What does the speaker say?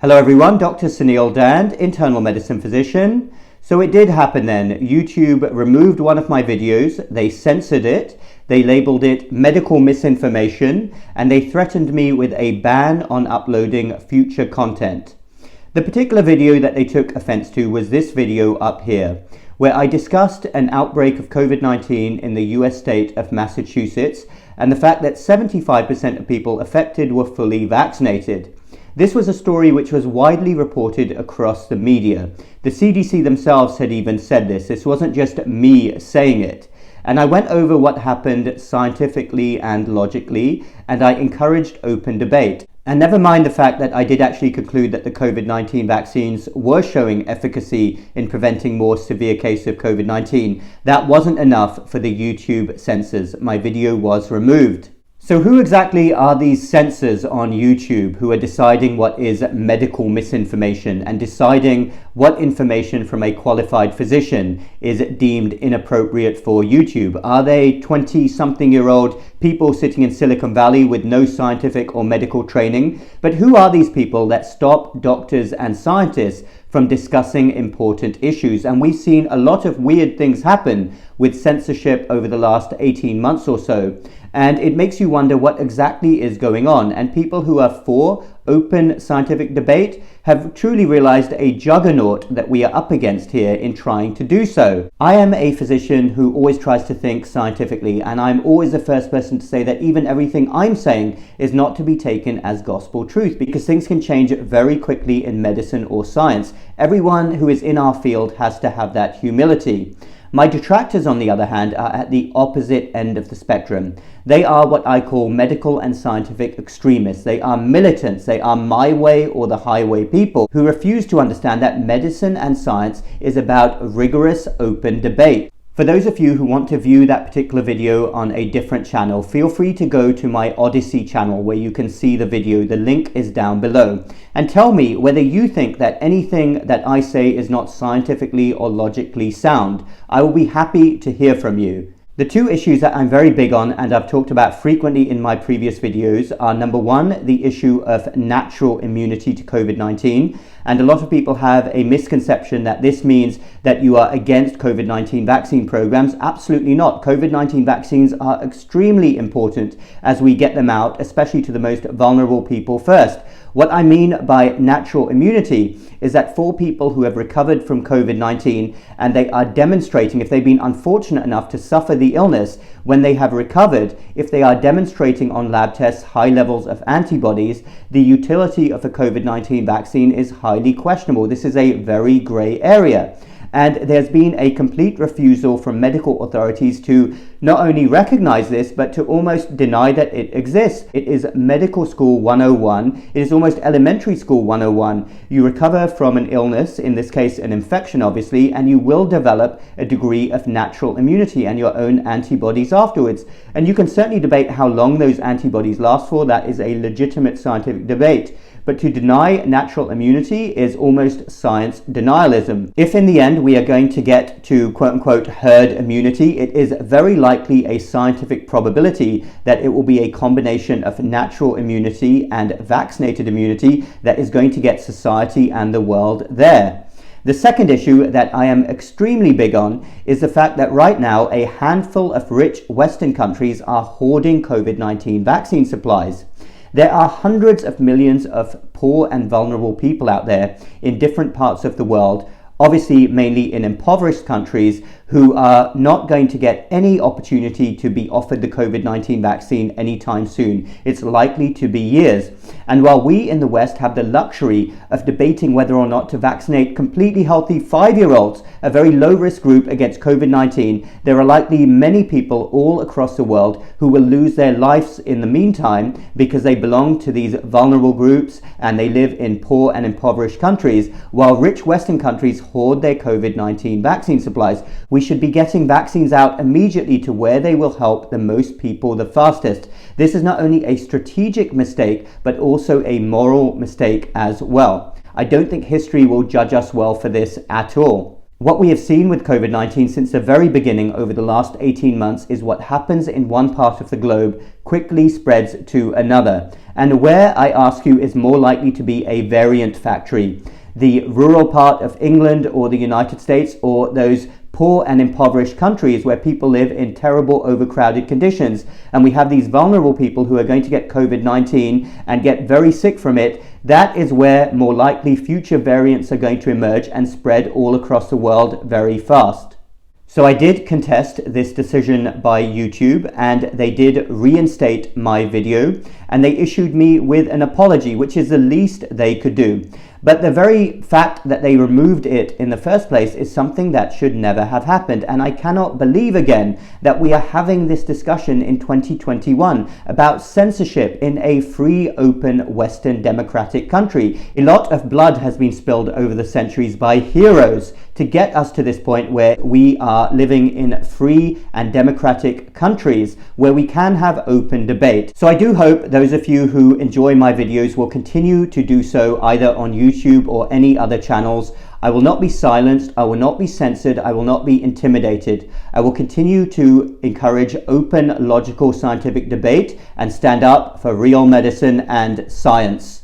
Hello everyone, Dr. Suneel Dhand, internal medicine physician. So it did happen then. YouTube removed one of my videos, they censored it, they labeled it medical misinformation, and they threatened me with a ban on uploading future content. The particular video that they took offense to was this video up here, where I discussed an outbreak of COVID-19 in the US state of Massachusetts and the fact that 75% of people affected were fully vaccinated. This was a story which was widely reported across the media. The CDC themselves had even said this. This wasn't just me saying it. And I went over what happened scientifically and logically, and I encouraged open debate. And never mind the fact that I did actually conclude that the COVID-19 vaccines were showing efficacy in preventing more severe cases of COVID-19. That wasn't enough for the YouTube censors. My video was removed. So who exactly are these censors on YouTube who are deciding what is medical misinformation and deciding what information from a qualified physician is deemed inappropriate for YouTube? Are they 20-something-year-old people sitting in Silicon Valley with no scientific or medical training? But who are these people that stop doctors and scientists from discussing important issues? And we've seen a lot of weird things happen with censorship over the last 18 months or so. And it makes you wonder what exactly is going on. And people who are for open scientific debate have truly realized a juggernaut that we are up against here in trying to do so. I am a physician who always tries to think scientifically, and I'm always the first person to say that even everything I'm saying is not to be taken as gospel truth, because things can change very quickly in medicine or science. Everyone who is in our field has to have that humility. My detractors, on the other hand, are at the opposite end of the spectrum. They are what I call medical and scientific extremists. They are militants. They are my way or the highway people who refuse to understand that medicine and science is about rigorous open debate. For those of you who want to view that particular video on a different channel, feel free to go to my Odyssey channel where you can see the video. The link is down below. And tell me whether you think that anything that I say is not scientifically or logically sound. I will be happy to hear from you. The two issues that I'm very big on and I've talked about frequently in my previous videos are, number one, the issue of natural immunity to COVID-19. And a lot of people have a misconception that this means that you are against COVID-19 vaccine programs. Absolutely not. COVID-19 vaccines are extremely important as we get them out, especially to the most vulnerable people first. What I mean by natural immunity is that for people who have recovered from COVID-19 and they are demonstrating, if they've been unfortunate enough to suffer the illness, when they have recovered, if they are demonstrating on lab tests high levels of antibodies, the utility of a COVID-19 vaccine is highly questionable. This is a very gray area. And there's been a complete refusal from medical authorities to not only recognize this, but to almost deny that it exists. It is medical school 101. It is almost elementary school 101. You recover from an illness, in this case an infection obviously, and you will develop a degree of natural immunity and your own antibodies afterwards. And you can certainly debate how long those antibodies last for. That is a legitimate scientific debate. But to deny natural immunity is almost science denialism. If in the end we are going to get to quote-unquote herd immunity, it is very likely a scientific probability that it will be a combination of natural immunity and vaccinated immunity that is going to get society and the world there. The second issue that I am extremely big on is the fact that right now a handful of rich Western countries are hoarding COVID-19 vaccine supplies. There are hundreds of millions of poor and vulnerable people out there in different parts of the world, obviously mainly in impoverished countries, who are not going to get any opportunity to be offered the COVID-19 vaccine anytime soon. It's likely to be years. And while we in the West have the luxury of debating whether or not to vaccinate completely healthy 5-year-olds, a very low-risk group against COVID-19, there are likely many people all across the world who will lose their lives in the meantime because they belong to these vulnerable groups and they live in poor and impoverished countries, while rich Western countries hoard their COVID-19 vaccine supplies. We should be getting vaccines out immediately to where they will help the most people the fastest. This is not only a strategic mistake, but also a moral mistake as well. I don't think history will judge us well for this at all. What we have seen with COVID-19 since the very beginning over the last 18 months is what happens in one part of the globe quickly spreads to another. And where, I ask you, is more likely to be a variant factory? The rural part of England or the United States, or those poor and impoverished countries where people live in terrible overcrowded conditions, and we have these vulnerable people who are going to get COVID-19 and get very sick from it? That is where more likely future variants are going to emerge and spread all across the world very fast. So I did contest this decision by YouTube, and they did reinstate my video, and they issued me with an apology, which is the least they could do. But the very fact that they removed it in the first place is something that should never have happened. And I cannot believe again that we are having this discussion in 2021 about censorship in a free, open, Western democratic country. A lot of blood has been spilled over the centuries by heroes to get us to this point where we are living in free and democratic countries where we can have open debate. So I do hope those of you who enjoy my videos will continue to do so either on YouTube or any other channels. I will not be silenced, I will not be censored, I will not be intimidated. I will continue to encourage open, logical, scientific debate and stand up for real medicine and science.